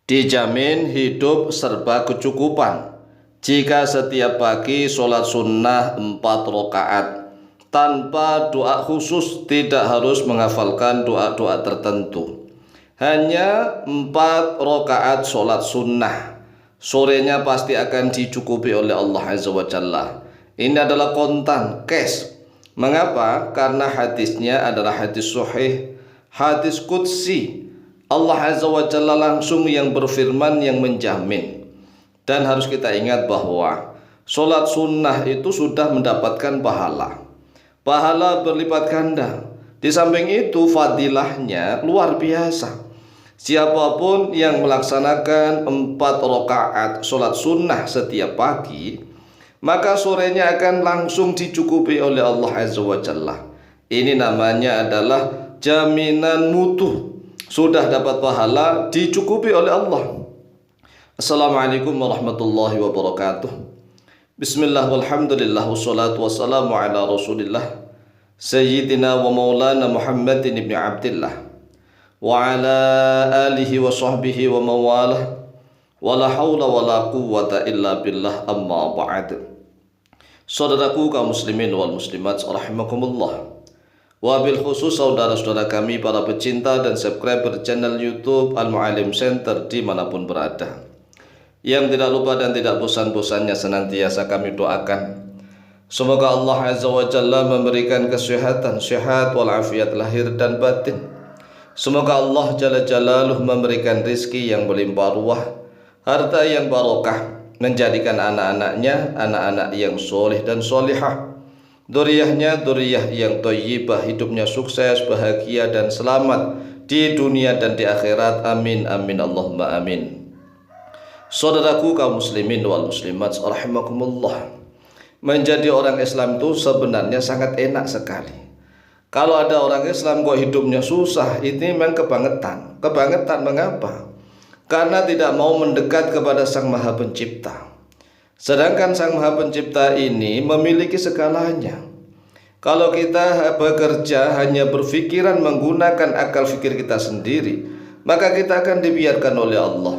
dijamin hidup serba kecukupan jika setiap pagi sholat sunnah 4 rakaat tanpa doa khusus, tidak harus menghafalkan doa-doa tertentu. Hanya 4 rakaat sholat sunnah, sorenya pasti akan dicukupi oleh Allah Azza wa Jalla. Ini adalah kontan, cash. Mengapa? Karena hadisnya adalah hadis sahih, hadis qudsi. Allah Azza wa Jalla langsung yang berfirman, yang menjamin. Dan harus kita ingat bahwa sholat sunnah itu sudah mendapatkan pahala. Pahala berlipat ganda. Di samping itu fadilahnya luar biasa. Siapapun yang melaksanakan 4 rakaat sholat sunnah setiap pagi, maka sorenya akan langsung dicukupi oleh Allah Azza wa Jalla. Ini namanya adalah jaminan mutu. Sudah dapat pahala, dicukupi oleh Allah. Assalamualaikum warahmatullahi wabarakatuh. Bismillah walhamdulillah wassalatu wassalamu ala rasulillah Sayyidina wa maulana Muhammadin ibn Abdillah wa ala alihi wa sahbihi wa mawalah wa la hawla wa la quwwata illa billah, amma ba'd. Saudaraku kaum muslimin wal muslimat rahimakumullah, wabil khusus saudara-saudara kami para pecinta dan subscriber channel YouTube Al-Mu'allim Center dimanapun berada, yang tidak lupa dan tidak bosan-bosannya senantiasa kami doakan semoga Allah Azza wa Jalla memberikan kesehatan, sehat walafiat lahir dan batin. Semoga Allah Jalla Jalaluh memberikan rizki yang melimpah ruah, harta yang barokah, menjadikan anak-anaknya anak-anak yang soleh dan solihah, duriyahnya duriyah yang thayyibah, hidupnya sukses, bahagia dan selamat di dunia dan di akhirat. Amin amin Allahumma amin. Saudaraku kaum muslimin wal muslimat rahimakumullah, menjadi orang Islam itu sebenarnya sangat enak sekali. Kalau ada orang Islam kok hidupnya susah, ini memang kebangetan. Kebangetan mengapa? Karena tidak mau mendekat kepada Sang Maha Pencipta. Sedangkan Sang Maha Pencipta ini memiliki segalanya. Kalau kita bekerja hanya berpikiran menggunakan akal fikir kita sendiri, maka kita akan dibiarkan oleh Allah.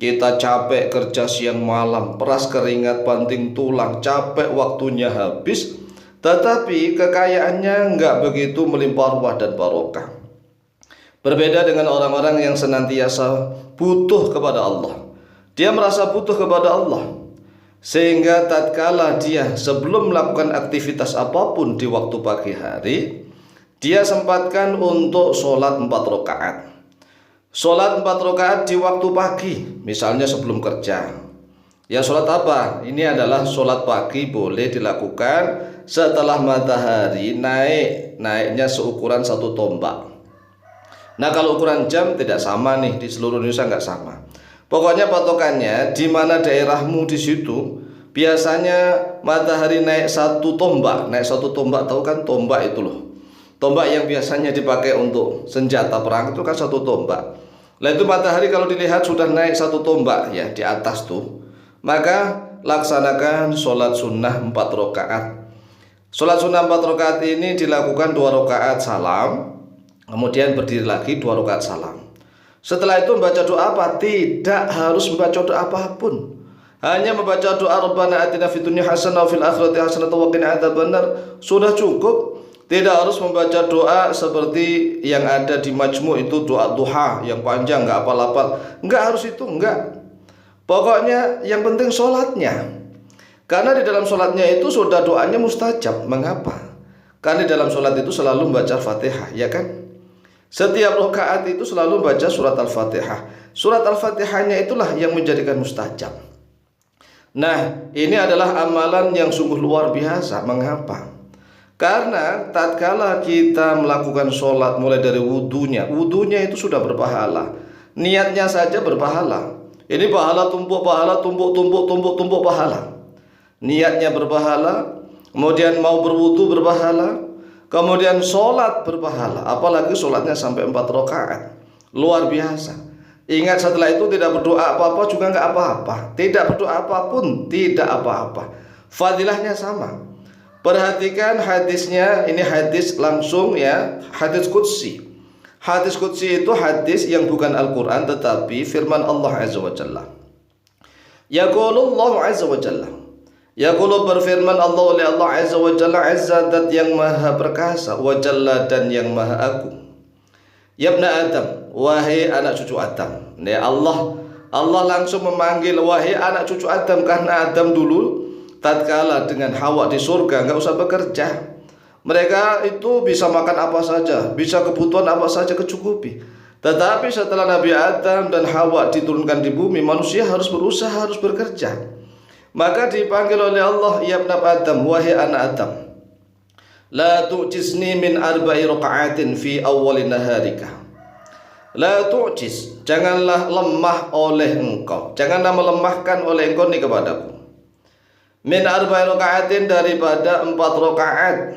Kita capek kerja siang malam, peras keringat, banting tulang, capek, waktunya habis, tetapi kekayaannya enggak begitu melimpah ruah dan barokah. Berbeda dengan orang-orang yang senantiasa butuh kepada Allah. Dia merasa butuh kepada Allah, sehingga tatkala dia sebelum melakukan aktivitas apapun di waktu pagi hari, dia sempatkan untuk sholat 4 rakaat. Sholat 4 rakaat di waktu pagi, misalnya sebelum kerja. Ya sholat apa? Ini adalah sholat pagi, boleh dilakukan setelah matahari naiknya seukuran 1 tombak. Nah kalau ukuran jam tidak sama nih, di seluruh Indonesia nggak sama. Pokoknya patokannya di mana daerahmu, di situ biasanya matahari naik 1 tombak. Naik 1 tombak, tahu kan tombak itu loh. Tombak yang biasanya dipakai untuk senjata perang itu kan 1 tombak. Lah itu matahari kalau dilihat sudah naik 1 tombak ya di atas tuh, maka laksanakan sholat sunnah 4 rakaat. Sholat sunnah 4 rakaat ini dilakukan 2 rakaat salam, kemudian berdiri lagi 2 rakaat salam. Setelah itu membaca doa apa? Tidak harus membaca doa apapun. Hanya membaca doa Rabbana atina fid dunya hasanah wa fil akhirati hasanah wa qina adzabannar sudah cukup. Tidak harus membaca doa seperti yang ada di Majmu' itu, doa duha yang panjang enggak apal-apal. Enggak harus itu, enggak. Pokoknya yang penting sholatnya. Karena di dalam sholatnya itu sudah doanya mustajab. Mengapa? Karena di dalam sholat itu selalu membaca Fatihah, ya kan? Setiap rakaat itu selalu baca surat Al-Fatihah. Surat Al-Fatihahnya itulah yang menjadikan mustajab. Nah, ini adalah amalan yang sungguh luar biasa. Mengapa? Karena tatkala kita melakukan sholat mulai dari wudunya itu sudah berpahala. Niatnya saja berpahala. Ini pahala tumpuk pahala, tumpuk pahala. Niatnya berpahala, kemudian mau berwudu berpahala, kemudian sholat berpahala. Apalagi sholatnya sampai 4 rakaat. Luar biasa. Ingat, setelah itu tidak berdoa apa-apa juga nggak apa-apa. Tidak berdoa apapun tidak apa-apa. Fadilahnya sama. Perhatikan hadisnya, ini hadis langsung ya, hadis qudsi. Hadis qudsi itu hadis yang bukan Al-Quran tetapi firman Allah Azza wa Jalla. Yaqulullahu Azza wa Jalla. Yaqulu berfirman Allah oleh Allah Azza wa Jalla, Azza dat yang maha perkasa, wa Jalla dan yang maha agung. Ya ibna Adam, wahai anak cucu Adam. Nih Allah langsung memanggil wahai anak cucu Adam, karena Adam dulu tatkala dengan Hawa di surga nggak usah bekerja. Mereka itu bisa makan apa saja, bisa kebutuhan apa saja kecukupi. Tetapi setelah Nabi Adam dan Hawa diturunkan di bumi, manusia harus berusaha, harus bekerja. Maka dipanggil oleh Allah, ya ibna Adam, wahai anak Adam, la tu'jisni min arba'i raka'atin fi awwalin naharika. La tu'jiz, janganlah lemah oleh engkau, janganlah melemahkan oleh engkau ni kepadaku. Min arba'i raka'atin, daripada 4 rakaat,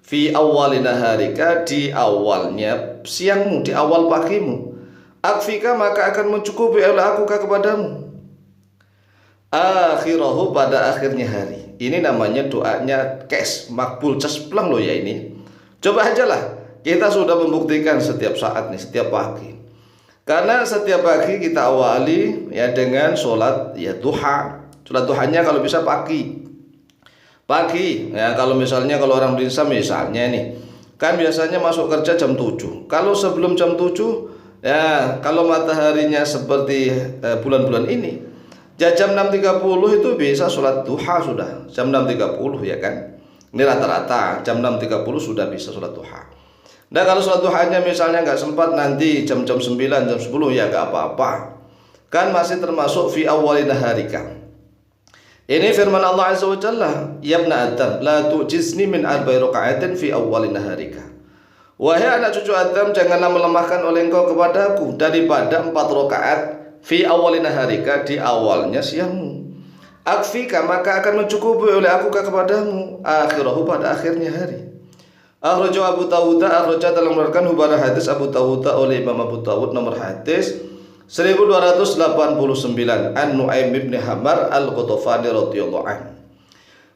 fi awwalin naharika, di awalnya siangmu, di awal pagimu. Akfika, maka akan mencukupi oleh aku kepadamu. Akhirahu, pada akhirnya hari. Ini namanya doanya kes makbul cesplang loh ya ini. Coba aja lah, kita sudah membuktikan setiap saat nih, setiap pagi. Karena setiap pagi kita awali ya dengan sholat ya duha. Sholat duhanya kalau bisa pagi ya. Kalau misalnya kalau orang desa misalnya nih, kan biasanya masuk kerja jam 7. Kalau sebelum jam 7 ya, kalau mataharinya seperti bulan-bulan ini, jam 6.30 itu bisa sholat duha sudah. Jam 6.30 ya kan. Ini rata-rata jam 6.30 sudah bisa sholat duha. Nah kalau sholat duhanya misalnya nggak sempat, nanti jam-jam 9, jam 10 ya nggak apa-apa. Kan masih termasuk fi awwalin naharika. Ini firman Allah Azza wa Jalla, ya ibna Adam, la tu'jizni min arba'i raka'atin fi awwalin naharika. Wahai anak cucu Adam, janganlah melemahkan oleh engkau kepadaku daripada 4 rakaat fi awwalin naharika, di awalnya siangmu. Akfika, maka akan mencukupi oleh aku kepadamu. Akhirahu, pada akhirnya hari. Akhrajahu Abu Dawud, akhraja dalam mengeluarkan hubungan hadis Abu Dawud oleh Imam Abu Dawud nomor hadis 1289 an Nu'aim bin Hamar al-Qutafani radhiyallahu anhu.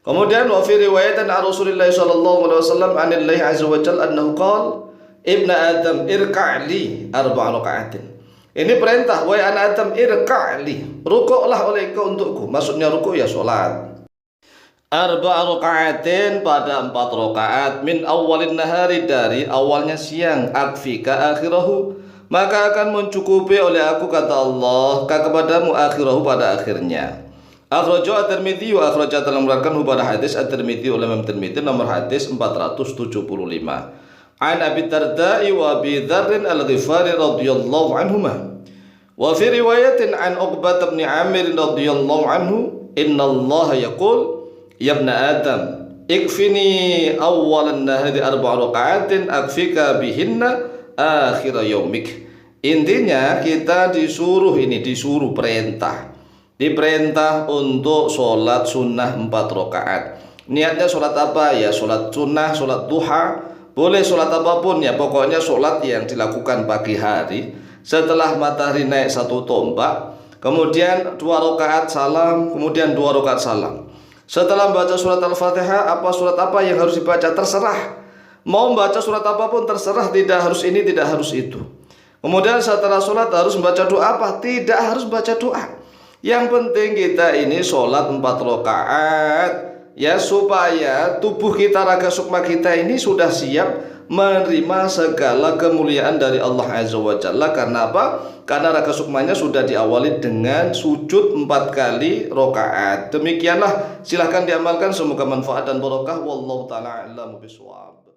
Kemudian wa fi riwayatan an Rasulillah sallallahu alaihi wasallam anillahi azza wa jalla annahu qala ibna Adam irka'li 4 raka'atin. Ini perintah, wahai anak Adam, irka'li, rukuklah oleh engkau untukku. Maksudnya rukuk ya salat. 4 raka'atin, pada 4 rakaat, min awwalin nahari, dari awalnya siang, akfika akhirahu, maka akan mencukupi oleh aku kata Allah kepadamu akhirahu, pada akhirnya. Akhrajahu at-Tirmidzi wa akhraja dalam mengeluarkan hubungan hadis at-Tirmidzi oleh Imam Tirmidzi nomor hadis 475. An Abi Darda'i wa Abi Dzarrin al-Ghifari radhiyallahu anhuma. Wa fi riwayatin an Uqbah bin Amir radhiyallahu anhu, innallaha yaqul ya ibna Adam ikfini awwalan nahari 4 raka'atin akfika bihinna akhir yaumik. Intinya kita disuruh diperintah untuk sholat sunnah 4 rakaat. Niatnya sholat apa ya? Sholat sunnah, sholat duha, boleh sholat apapun ya, pokoknya sholat yang dilakukan pagi hari setelah matahari naik 1 tombak, kemudian 2 rakaat salam, kemudian 2 rakaat salam. Setelah membaca surat Al-Fatihah, surat apa yang harus dibaca terserah. Mau membaca surat apapun terserah, tidak harus ini, tidak harus itu. Kemudian setelah sholat harus membaca doa apa? Tidak harus baca doa. Yang penting kita ini sholat 4 rakaat ya, supaya tubuh kita, raga sukma kita ini sudah siap menerima segala kemuliaan dari Allah Azza wa Jalla. Karena apa? Karena raga sukmanya sudah diawali dengan sujud 4 kali rakaat. Demikianlah, silahkan diamalkan, semoga manfaat dan barokah. Wallahu ta'ala a'lamu bishawab.